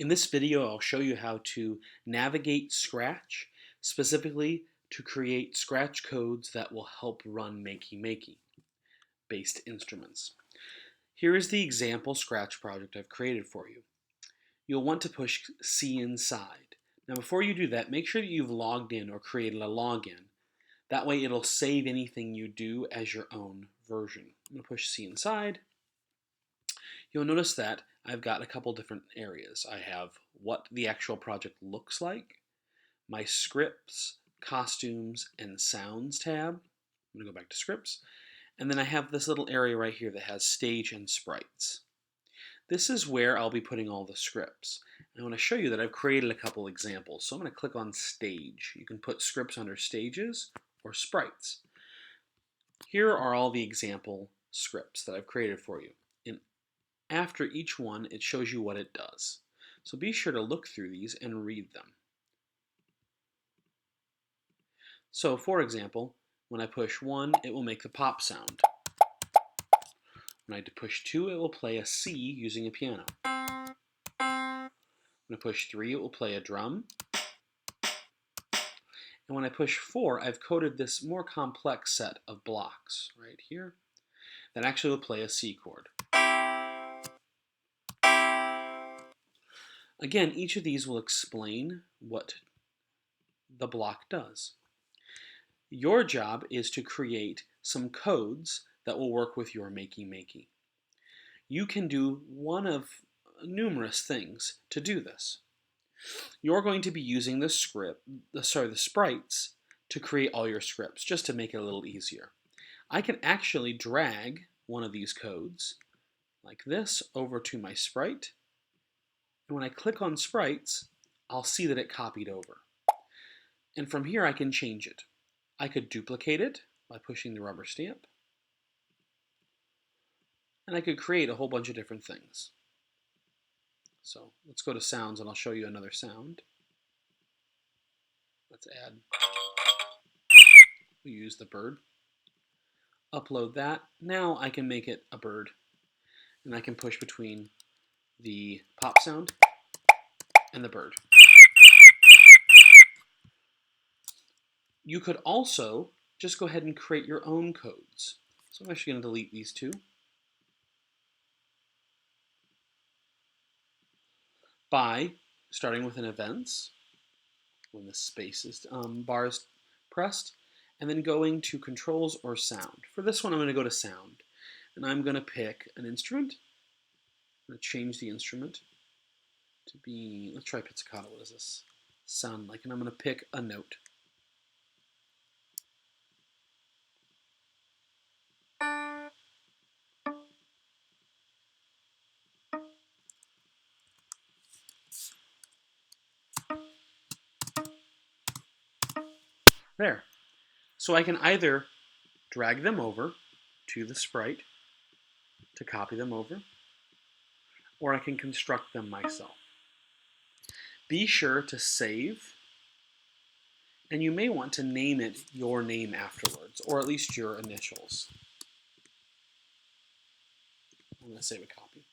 In this video, I'll show you how to navigate Scratch, specifically to create Scratch codes that will help run Makey-Makey based instruments. Here is the example Scratch project I've created for you. You'll want to push C inside. Now before you do that, make sure that you've logged in or created a login. That way it'll save anything you do as your own version. I'm going to push C inside. You'll notice that I've got a couple different areas. I have what the actual project looks like, my scripts, costumes, and sounds tab. I'm going to go back to scripts. And then I have this little area right here that has stage and sprites. This is where I'll be putting all the scripts. I want to show you that I've created a couple examples. So I'm going to click on stage. You can put scripts under stages or sprites. Here are all the example scripts that I've created for you. After each one, it shows you what it does. So be sure to look through these and read them. So for example, when I push 1, it will make the pop sound. When I push 2, it will play a C using a piano. When I push 3, it will play a drum. And when I push 4, I've coded this more complex set of blocks right here that actually will play a C chord. Again, each of these will explain what the block does. Your job is to create some codes that will work with your Makey-Makey. You can do one of numerous things to do this. You're going to be using the sprites to create all your scripts, just to make it a little easier. I can actually drag one of these codes, like this, over to my sprite. And when I click on sprites, I'll see that it copied over. And from here I can change it. I could duplicate it by pushing the rubber stamp. And I could create a whole bunch of different things. So let's go to sounds and I'll show you another sound. Let's add, we use the bird. Upload that. Now I can make it a bird. And I can push between the pop sound and the bird. You could also just go ahead and create your own codes. So I'm actually going to delete these two. By starting with an events, when the space is bar is pressed, and then going to controls or sound. For this one, I'm going to go to sound, and I'm going to pick an instrument. I'm going to change the instrument to be, let's try pizzicato. What does this sound like? And I'm going to pick a note. There. So I can either drag them over to the sprite to copy them over, or I can construct them myself. Be sure to save, and you may want to name it your name afterwards, or at least your initials. I'm going to save a copy.